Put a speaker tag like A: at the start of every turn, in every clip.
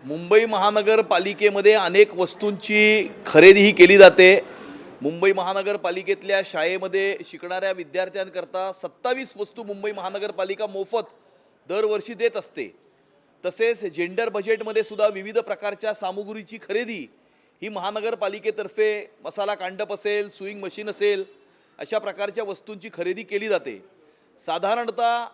A: मुंबई महानगरपालिकेमध्ये अनेक वस्तूंची खरेदी ही केली जाते। मुंबई महानगरपालिकेतल्या शाळेमध्ये शिकणाऱ्या विद्यार्थ्यांकरता 27 वस्तू मुंबई महानगरपालिका मोफत दरवर्षी देत असते। तसेच जेंडर बजेटमध्ये सुद्धा विविध प्रकारच्या सामुग्रीची खरेदी ही महानगरपालिकेतर्फे मसाला कांडप असेल, सुईंग मशीन असेल, अशा प्रकारच्या वस्तूंची खरेदी केली जाते। साधारणतः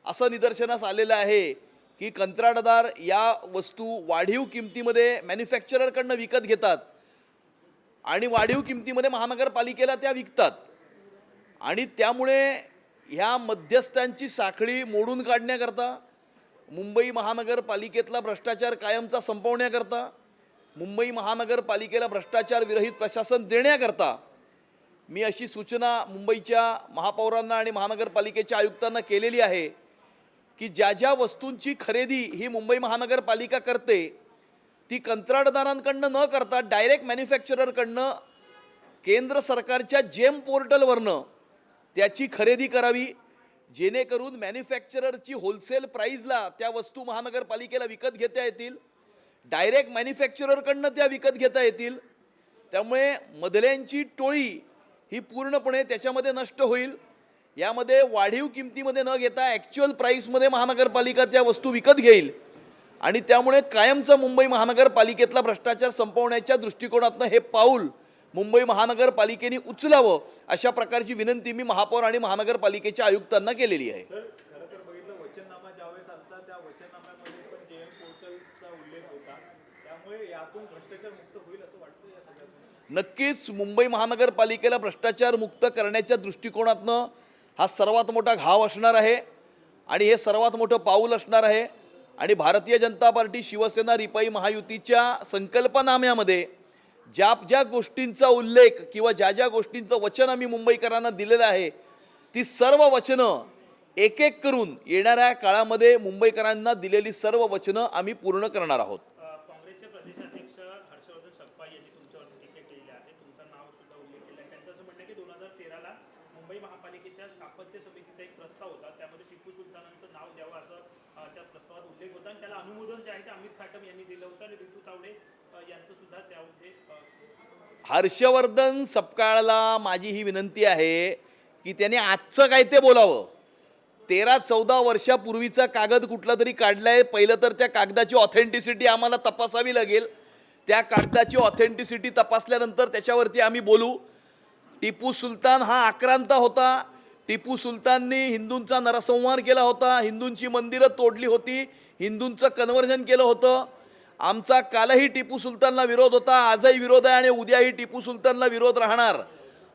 A: असं निदर्शनास आलेलं आहे की कंत्राटदार या वस्तू वाढीव किमतीमध्ये मॅन्युफॅक्चररकडनं विकत घेतात आणि वाढीव किमतीमध्ये महानगरपालिकेला त्या विकतात आणि त्यामुळे ह्या मध्यस्थांची साखळी मोडून काढण्याकरता, मुंबई महानगरपालिकेतला भ्रष्टाचार कायमचा संपवण्याकरता, मुंबई महानगरपालिकेला भ्रष्टाचार विरहित प्रशासन देण्याकरता मी अशी सूचना मुंबईच्या महापौरांना आणि महानगरपालिकेच्या आयुक्तांना केलेली आहे की ज्या ज्या वस्तूंची खरेदी ही मुंबई महानगरपालिका करते ती कंत्राटदारांकडनं न करता डायरेक्ट मॅन्युफॅक्चररकडनं केंद्र सरकारच्या जेम पोर्टलवरनं त्याची खरेदी करावी, जेणेकरून मॅन्युफॅक्चररची होलसेल प्राईजला त्या वस्तू महानगरपालिकेला विकत घेता येतील, डायरेक्ट मॅन्युफॅक्चररकडनं त्या विकत घेता येतील। त्यामुळे मधल्यांची टोळी ही पूर्णपणे त्याच्यामध्ये नष्ट होईल। यामध्ये वाढीव किमतीमध्ये न घेता ॲक्च्युअल प्राईसमध्ये महानगरपालिका त्या वस्तू विकत घेईल आणि त्यामुळे कायमचा मुंबई महानगरपालिकेतला भ्रष्टाचार संपवण्याच्या दृष्टिकोनातून हे पाऊल मुंबई महानगरपालिकेने उचलावं, अशा प्रकारची विनंती मी महापौर आणि महानगरपालिकेच्या आयुक्तांना केलेली आहे।
B: खरं तर बघितलं वचननामा ज्यावेळेस आलता त्या वचननाम्यामध्ये पण जेएम पोर्टलचा उल्लेख होता, त्यामुळे यातून भ्रष्टाचार मुक्त होईल असं वाटतं या सगळ्यात।
A: नक्कीच मुंबई महानगरपालिकेला भ्रष्टाचार मुक्त करण्याच्या दृष्टिकोनातनं हा सर्वात मोठा घाव असणार आहे आणि हे सर्वात मोठं पाऊल असणार आहे आणि भारतीय जनता पार्टी, शिवसेना, रिपाई महायुतीच्या संकल्पनाम्यामध्ये ज्या ज्या गोष्टींचा उल्लेख किंवा ज्या ज्या गोष्टींचं वचन आम्ही मुंबईकरांना दिलेलं आहे ती सर्व वचनं एक एक करून येणाऱ्या काळामध्ये मुंबईकरांना दिलेली सर्व वचनं आम्ही पूर्ण करणार आहोत।
C: काँग्रेसचे प्रदेशाध्यक्ष हर्षवर्धन सकपाळ यांनी तुमच्यावरती टीका केली आहे, तुमचं नाव सुद्धा उल्लेख केला आहे। त्यांचं असं म्हणणं आहे की 2013 ला मुंबई महापालिकेच्या स्थापत्य समितीचा एक प्रस्ताव होता, त्यामध्ये टिपू सुलतानांचं नाव द्यावं असं त्या प्रस्तावात उल्लेख होता आणि त्याला अनुमोदन जे आहे ते अमित साटम यांनी दिलं होतं आणि ऋतू तावडे यांचं सुद्धा त्यामध्ये
A: हर्षवर्धन सपकाळला माझी ही विनंती आहे की त्याने आजचं काय ते बोलावं। 13-14 वर्षापूर्वीचा कागद कुठला तरी काढलाय, पहिलं तर त्या कागदाची ऑथेंटिसिटी आम्हाला तपासावी लागेल। त्या कागदाची ऑथेंटिसिटी तपासल्यानंतर त्याच्यावरती आम्ही बोलू। टिपू सुलतान हा आक्रांत होता, टिपू सुलताननी हिंदूंचा नरसंहार केला होता, हिंदूंची मंदिरं तोडली होती, हिंदूंचं कन्व्हर्जन केलं होतं। आमचा कालही टिपू सुलतानला विरोध होता, आजही विरोध आहे आणि उद्याही टिपू सुलतानला विरोध राहणार।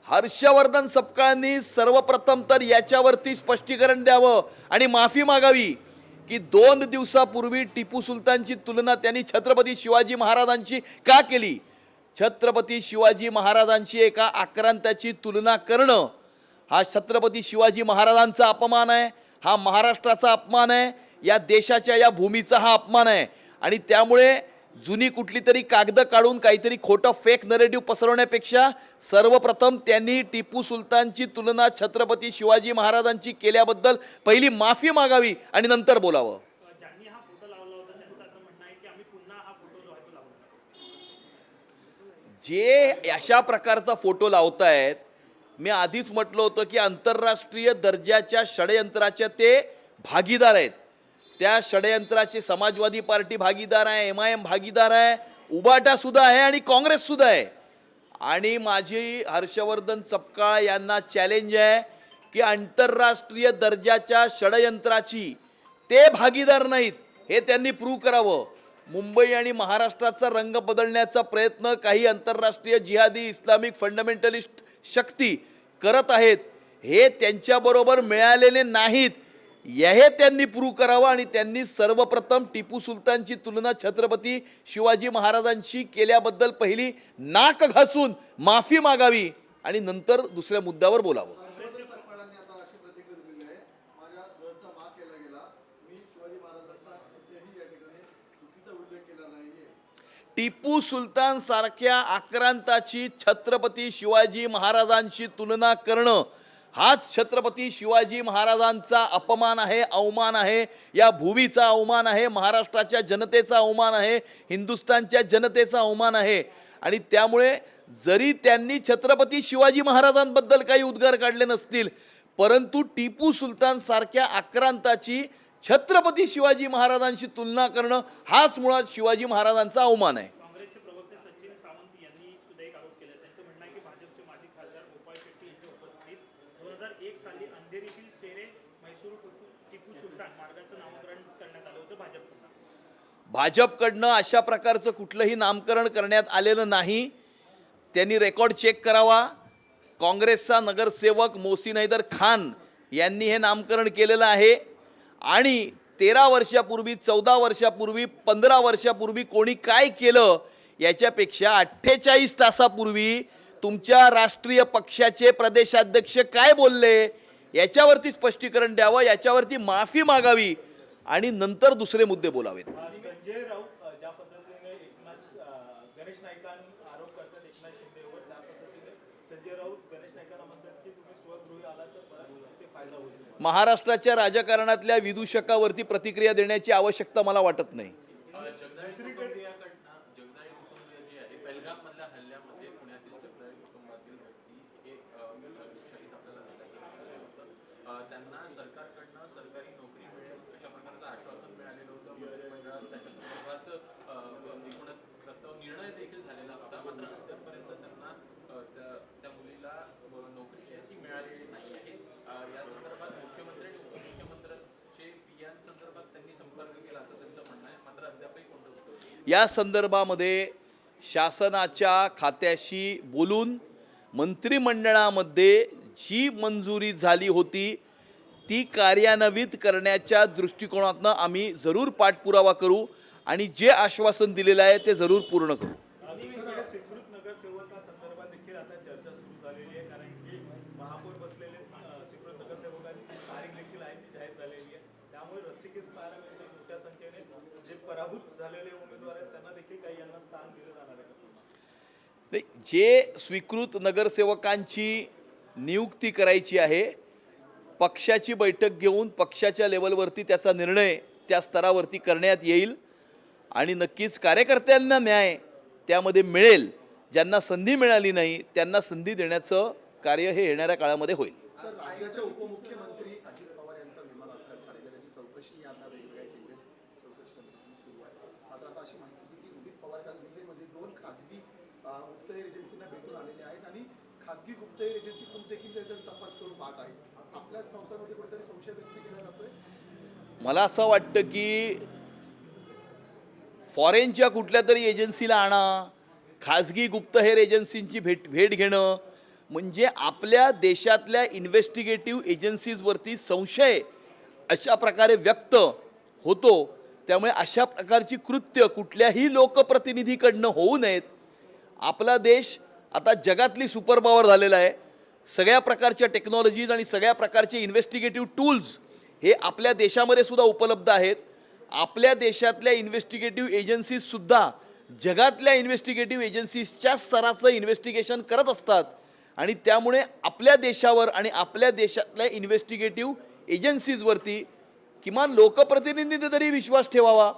A: हर्षवर्धन सपकाळांनी सर्वप्रथम तर याच्यावरती स्पष्टीकरण द्यावं आणि माफी मागावी की 2 दिवसापूर्वी टिपू सुलतानची तुलना त्यांनी छत्रपती शिवाजी महाराजांची का केली। छत्रपती शिवाजी महाराजांची एका आक्रांताची तुलना करणं हा छत्रपती शिवाजी महाराजांचा अपमान आहे, हा महाराष्ट्राचा अपमान आहे, या देशाच्या या भूमीचा हा अपमान आहे आणि त्यामुळे जुनी कुठली तरी कागद काढून काहीतरी खोटं फेक नरेटिव्ह पसरवण्यापेक्षा सर्वप्रथम त्यांनी टिपू सुलतानची तुलना छत्रपती शिवाजी महाराजांची केल्याबद्दल पहिली माफी मागावी आणि नंतर बोलावं।
C: ज्यांनी हा फोटो लावला होता त्यांचं असं म्हणणं आहे की आम्ही पुन्हा हा फोटो जो आहे तो लावणार।
A: जे अशा प्रकारचा फोटो लावतायत, मी आधीच म्हटलं होतं की आंतरराष्ट्रीय दर्जाच्या षडयंत्राचे ते भागीदार आहेत। त्या षडयंत्राचे समाजवादी पार्टी भागीदार आहे, MIM भागीदार आहे, उबाटा सुद्धा आहे आणि काँग्रेस सुद्धा आहे। आणि माझी हर्षवर्धन सपकाळ यांना चॅलेंज आहे की आंतरराष्ट्रीय दर्जाच्या षडयंत्राची ते भागीदार नाहीत हे त्यांनी प्रूव्ह करावं। मुंबई आणि महाराष्ट्राचा रंग बदलण्याचा प्रयत्न काही आंतरराष्ट्रीय जिहादी इस्लामिक फंडामेंटलिस्ट शक्ती करत आहेत, हे त्यांच्याबरोबर मिळालेले नाहीत हे त्यांनी प्रूव्ह करावं आणि त्यांनी सर्वप्रथम टिपू सुलतानची तुलना छत्रपती शिवाजी महाराजांशी केल्याबद्दल पहिली नाक घासून माफी मागावी आणि नंतर दुसऱ्या मुद्द्यावर बोलावं। टिपू सुलतान सारख्या आक्रांताची छत्रपती शिवाजी महाराजांशी तुलना करणं हाच छत्रपती शिवाजी महाराजांचा अपमान आहे, अवमान आहे, या भूमीचा अवमान आहे, महाराष्ट्राच्या जनतेचा अवमान आहे, हिंदुस्थानच्या जनतेचा अवमान आहे. आणि त्यामुळे जरी त्यांनी छत्रपती शिवाजी महाराजांबद्दल काही उद्गार काढले नसतील, परंतु टिपू सुलतान सारख्या आक्रांताची छत्रपती शिवाजी महाराजांशी तुलना करणं हाच मुळात शिवाजी महाराजांचा अवमान आहे.
C: काँग्रेसचे प्रवक्ते सचिन सावंत यांनी सुद्धा एक आरोप केला. त्यांचं म्हणणं आहे की भाजपचे माजी खासदार गोपाळ शेट्टी यांच्या उपस्थितीत 2001 साली अंधेरीतील शेरे म्हैसूर टिपू सुलतान मार्गाचं नामकरण करण्यात आलं होतं भाजपकडनं.
A: भाजपकडनं अशा प्रकारचं कुठलंही नामकरण करण्यात आलेलं नाही. त्यांनी रेकॉर्ड चेक करावा. काँग्रेसचा नगरसेवक मोहसिन हैदर खान यांनी हे नामकरण केलेलं आहे. आणि 13 वर्षापूर्वी, 14 वर्षापूर्वी, 15 वर्षापूर्वी कोणी काय केलं याच्यापेक्षा 48 तासापूर्वी तुमच्या राष्ट्रीय पक्षाचे प्रदेशाध्यक्ष काय बोलले याच्यावरती स्पष्टीकरण द्यावं, याच्यावरती माफी मागावी आणि नंतर दुसरे मुद्दे बोलावेत.
B: संजय राऊत ज्या पद्धतीने गणेश नाईकांना आरोप करतात एकनाथ शिंदेवर, त्या पद्धतीने संजय राऊत गणेश नाईकांना म्हणतात की तुम्ही स्वगृही आला तर ते फायदा होईल.
A: महाराष्ट्राच्या राजकारणातल्या विदूषकावरती प्रतिक्रिया देण्याची आवश्यकता मला वाटत नाही.
D: जगदाळे कुटुंबीय जे आहे, पेहलगाममधल्या हल्ल्यामध्ये पुण्यातील जगदाळे कुटुंबातील व्यक्ती हे शहीद आपल्याला झाल्याचं दिसलं होतं. त्यांना सरकारकडनं सरकारी नोकरी मिळेल अशा प्रकारचं आश्वासन मिळालेलं होतं. मंत्रिमंडळात त्याच्या संदर्भात एकूणच प्रस्ताव निर्णय देखील झालेला होता. मात्र अद्यापपर्यंत त्यांना त्या मुलीला नोकरी आहे ती मिळालेली नाही आहे. या संदर्भात मुख्यमंत्री आणि उपमुख्यमंत्र्यांचे पियांसंदर्भात त्यांनी संपर्क केला असं त्यांचं म्हणणं आहे. मात्र अद्यापही कोणतं उत्तर
A: या संदर्भामध्ये शासनाच्या खात्याशी बोलून मंत्रिमंडळामध्ये जी मंजुरी झाली होती ती कार्यान्वित करण्याच्या दृष्टिकोनातनं आम्ही जरूर पाठपुरावा करू आणि जे आश्वासन दिलेलं आहे ते जरूर पूर्ण करू.
B: दुसरीकडे स्वीकृत नगरसेवकांसंदर्भात देखील आता चर्चा सुरू झालेली आहे, कारण की महापौर बसलेले स्वीकृत नगरसेवकांची तारीख देखील आहे ती जाहीर झालेली आहे. त्यामुळे रस्सीखेच पाहायला मिळते. मोठ्या संख्येने जे पराभूत झालेले उमेदवार आहेत त्यांना देखील काही यांना स्थान दिलं जाणार आहे.
A: नाही, जे स्वीकृत नगरसेवकांची नियुक्ती करायची आहे, पक्षाची बैठक घेऊन पक्षाच्या लेवलवरती त्याचा निर्णय त्या स्तरावरती करण्यात येईल आणि नक्कीच कार्यकर्त्यांना न्याय त्यामध्ये मिळेल. ज्यांना संधी मिळाली नाही त्यांना संधी देण्याचं कार्य हे येणाऱ्या काळामध्ये होईल.
E: सर, राज्याचे उपमुख्यमंत्री अजित पवार यांचा विमान अपघात झालेला त्याची चौकशी आता वेगवेगळ्या केंद्रीय चौकशी समितीतून सुरू आहे. मात्र आता अशी माहिती होती की रोहित पवार काल दिल्लीमध्ये 2 खाजगी गुप्तहेर एजन्सींना भेटून आलेले आहेत आणि खाजगी गुप्तहेर एजन्सी पण देखील त्याचा तपास करून पाहत आहेत. आपल्या संस्थांमध्ये कुठेतरी संशय व्यक्त केला जातोय.
A: मला असं वाटतं की फॉरेनच्या कुठल्या तरी एजन्सीला आणा, खाजगी गुप्तहेर एजन्सींची भेट घेणं म्हणजे आपल्या देशातल्या इन्व्हेस्टिगेटिव्ह एजन्सीजवरती संशय अशा प्रकारे व्यक्त होतो. त्यामुळे अशा प्रकारची कृत्य कुठल्याही लोकप्रतिनिधीकडनं होऊ नयेत. आपला देश आता जगातली सुपर पॉवर झालेला आहे. सगळ्या प्रकारच्या टेक्नॉलॉजीज आणि सगळ्या प्रकारचे इन्व्हेस्टिगेटिव्ह टूल्स हे आपल्या देशामध्ये सुद्धा उपलब्ध आहेत. आपल्या देशातल्या इन्व्हेस्टिगेटिव्ह एजन्सीजसुद्धा जगातल्या इन्व्हेस्टिगेटिव्ह एजन्सीजच्या स्तराचं इन्व्हेस्टिगेशन करत असतात आणि त्यामुळे आपल्या देशावर आणि आपल्या देशातल्या इन्व्हेस्टिगेटिव्ह एजन्सीजवरती किमान लोकप्रतिनिधींनी तरी विश्वास ठेवावा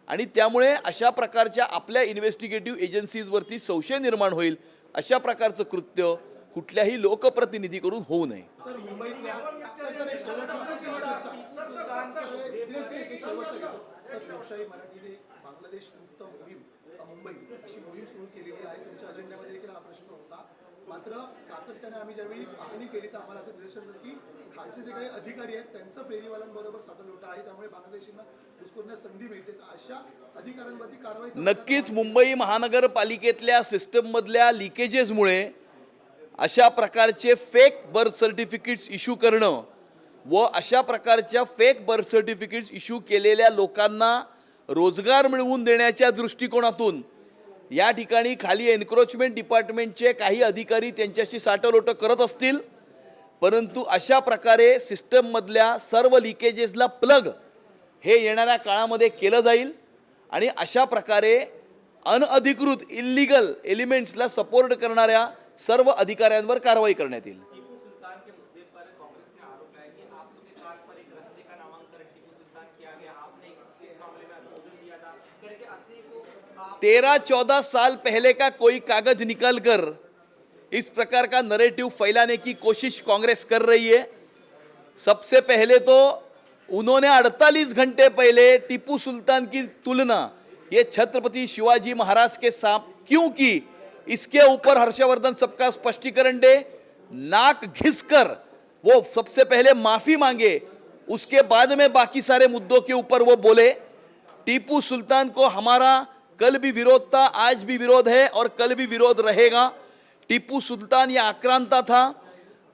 A: आणि त्यामुळे अशा प्रकारच्या आपल्या इन्व्हेस्टिगेटिव्ह एजन्सीजवरती संशय निर्माण होईल अशा प्रकारचं कृत्य कुठल्याही लोकप्रतिनिधीकडून होऊ नये.
E: सर, मुंबईतल्या लोकशाही मराठीने बांगलादेश मुक्त मोहीम मुंबई अशी मोहीम सुरू केलेली आहे. तुमच्या अजेंड्यामध्ये देखील हा प्रश्न होता. मात्र सातत्याने आम्ही ज्यावेळी पाहणी केली तर आम्हाला असं निदर्शन झालं की खालचे जे काही अधिकारी आहेत त्यांचं फेरीवाल्यांबरोबर साठलोटा आहे. त्यामुळे बांगलादेशींना घुसखोरण्यास संधी मिळते. तर अशा अधिकाऱ्यांवरती कारवाई
A: नक्कीच मुंबई महानगरपालिकेतल्या सिस्टममधल्या लिकेजेसमुळे अशा प्रकारचे फेक बर्थ सर्टिफिकेट्स इश्यू करणं व अशा प्रकारच्या फेक बर्थ सर्टिफिकेट्स इश्यू केलेल्या लोकांना रोजगार मिळवून देण्याच्या दृष्टिकोनातून या ठिकाणी खाली एन्क्रोचमेंट डिपार्टमेंटचे काही अधिकारी त्यांच्याशी साठलोटं करत असतील, परंतु अशा प्रकारे सिस्टममधल्या सर्व लिकेजेसला प्लग हे येणाऱ्या काळामध्ये केलं जाईल आणि अशा प्रकारे अनअधिकृत इल्लीगल एलिमेंट्सला सपोर्ट करणाऱ्या सर्व अधिकाऱ्यांवर कारवाई करण्यात येईल.
F: टीपू सुल्तान के मुद्दे पर
A: 13-14 साल पहले का कोई कागज निकालकर इस प्रकार का नैरेटिव फैलाने की कोशिश कांग्रेस कर रही है। सबसे पहले तो उन्होंने 48 घंटे पहले टीपू सुल्तान की तुलना ये छत्रपति शिवाजी महाराज के साथ क्यों की, इसके ऊपर हर्षवर्धन सबका स्पष्टीकरण दे। नाक घिसकर वो सबसे पहले माफी मांगे, उसके बाद में बाकी सारे मुद्दों के ऊपर वो बोले। टीपू सुल्तान को हमारा कल भी विरोध था, आज भी विरोध है और कल भी विरोध रहेगा। टीपू सुल्तान ये आक्रांता था।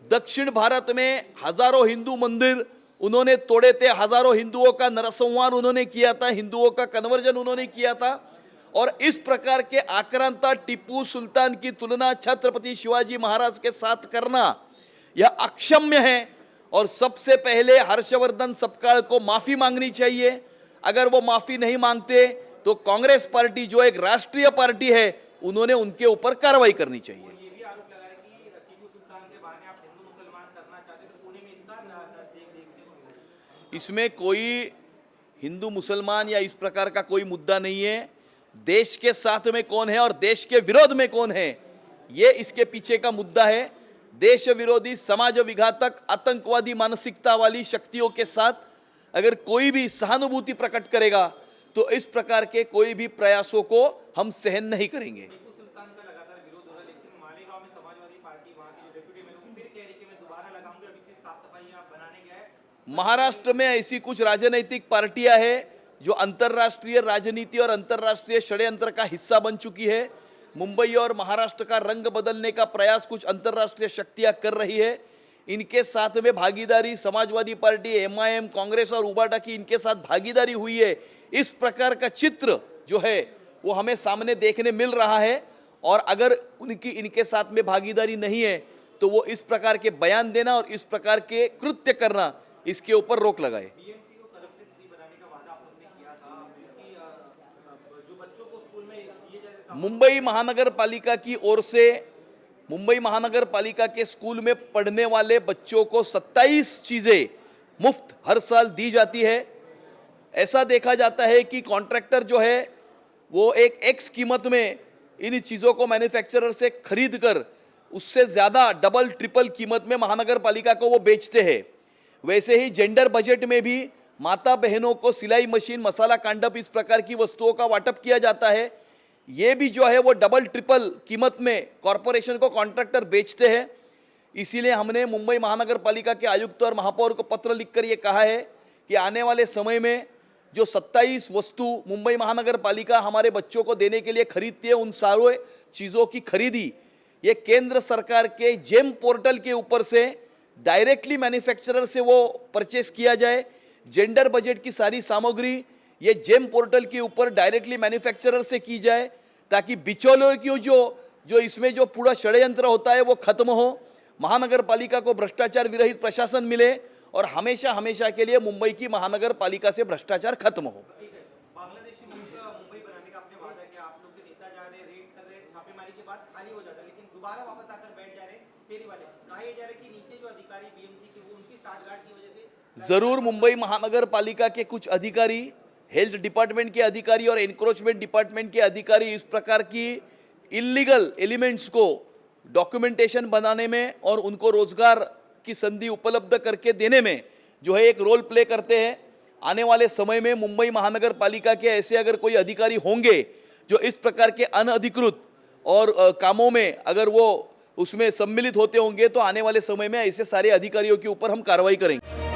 A: दक्षिण भारत में हजारों हिंदू मंदिर उन्होंने तोड़े थे, हजारों हिंदुओं का नरसंहार उन्होंने किया था, हिंदुओं का कन्वर्जन उन्होंने किया था। और इस प्रकार के आक्रांता टीपू सुल्तान की तुलना छत्रपति शिवाजी महाराज के साथ करना यह अक्षम्य है। और सबसे पहले हर्षवर्धन सपकाळ को माफी मांगनी चाहिए। अगर वो माफी नहीं मांगते तो कांग्रेस पार्टी जो एक राष्ट्रीय पार्टी है उन्होंने उनके ऊपर कार्रवाई करनी चाहिए।
F: ये भी आरोप लगा रहे कि टीपू सुल्तान के बहाने आप हिंदू मुसलमान करना चाहते तो पुणे में इसका देखने को मिला।
A: इसमें कोई हिंदू मुसलमान या इस प्रकार का कोई मुद्दा नहीं है। देश के साथ में कौन है और देश के विरोध में कौन है, ये इसके पीछे का मुद्दा है। देश विरोधी, समाज विघातक, आतंकवादी मानसिकता वाली शक्तियों के साथ अगर कोई भी सहानुभूति प्रकट करेगा तो इस प्रकार के कोई भी प्रयासों को हम सहन नहीं करेंगे।
F: टीपू सुल्तान का लगातार विरोध हो रहा है, लेकिन मालेगांव में समाजवादी पार्टी वहाँ की जो डिप्टी मेयर वो फिर कह रही कि मैं दोबारा लगाऊंगी, अभी सिर्फ साफ सफाई यहाँ बनाने गया है।
A: महाराष्ट्र में ऐसी कुछ राजनीतिक पार्टियां हैं जो अंतर्राष्ट्रीय राजनीति और अंतर्राष्ट्रीय षड्यंत्र का हिस्सा बन चुकी है। मुंबई और महाराष्ट्र का रंग बदलने का प्रयास कुछ अंतर्राष्ट्रीय शक्तियां कर रही है। इनके साथ में भागीदारी समाजवादी पार्टी, एमआईएम, कांग्रेस और उबाटा की इनके साथ भागीदारी हुई है। इस प्रकार का चित्र जो है वो हमें सामने देखने मिल रहा है। और अगर उनकी इनके साथ में भागीदारी नहीं है तो वो इस प्रकार के बयान देना और इस प्रकार के कृत्य करना, इसके ऊपर रोक लगाए।
F: बीएमसी को करप्शन फ्री बनाने का वादा आप लोगों ने किया था, क्योंकि जो बच्चों को स्कूल में दिए जाते
A: मुंबई महानगर पालिका की ओर से मुंबई महानगर पालिका के स्कूल में पढ़ने वाले बच्चों को 27 चीज़ें मुफ्त हर साल दी जाती है। ऐसा देखा जाता है कि कॉन्ट्रैक्टर जो है वो एक एक्स कीमत में इन चीज़ों को मैन्युफैक्चरर से खरीद कर उससे ज़्यादा डबल ट्रिपल कीमत में महानगर पालिका को वो बेचते हैं। वैसे ही जेंडर बजट में भी माता बहनों को सिलाई मशीन, मसाला कांडप, इस प्रकार की वस्तुओं का वाटप किया जाता है। ये भी जो है वो डबल ट्रिपल कीमत में कॉरपोरेशन को कॉन्ट्रैक्टर बेचते हैं। इसीलिए हमने मुंबई महानगर पालिका के आयुक्त और महापौर को पत्र लिखकर ये कहा है कि आने वाले समय में जो 27 वस्तु मुंबई महानगर पालिका हमारे बच्चों को देने के लिए खरीदती है, उन सारे चीज़ों की खरीदी ये केंद्र सरकार के जेम पोर्टल के ऊपर से डायरेक्टली मैन्युफैक्चरर से वो परचेस किया जाए। जेंडर बजट की सारी सामग्री ये जेम पोर्टल के ऊपर डायरेक्टली मैन्युफैक्चरर से की जाए, ताकि बिचौलियों की जो इसमें जो पूरा षड्यंत्र होता है वो खत्म हो। महानगर पालिका को भ्रष्टाचार विरहित प्रशासन मिले और हमेशा हमेशा के लिए मुंबई की महानगर पालिका से भ्रष्टाचार खत्म हो।
F: बांग्लादेशी मुंबई बनाने का आपने वादा किया, आप लोग के नेता जा रहे, रेड कर रहे, छापेमारी के बाद खाली हो जाता है, लेकिन दोबारा वापस आकर बैठ जा रहे फेरी वाले। कहा यह जा रहा है कि नीचे जो अधिकारी बीएमसी के वो उनकी साठगांठ की वजह से
A: जरूर मुंबई महानगर पालिका के कुछ अधिकारी, हेल्थ डिपार्टमेंट के अधिकारी और एनक्रोचमेंट डिपार्टमेंट के अधिकारी इस प्रकार की इलीगल एलिमेंट्स को डॉक्यूमेंटेशन बनाने में और उनको रोजगार की संधि उपलब्ध करके देने में जो है एक रोल प्ले करते हैं। आने वाले समय में मुंबई महानगर पालिका के ऐसे अगर कोई अधिकारी होंगे जो इस प्रकार के अनधिकृत और कामों में अगर वो उसमें सम्मिलित होते होंगे तो आने वाले समय में ऐसे सारे अधिकारियों के ऊपर हम कार्रवाई करेंगे।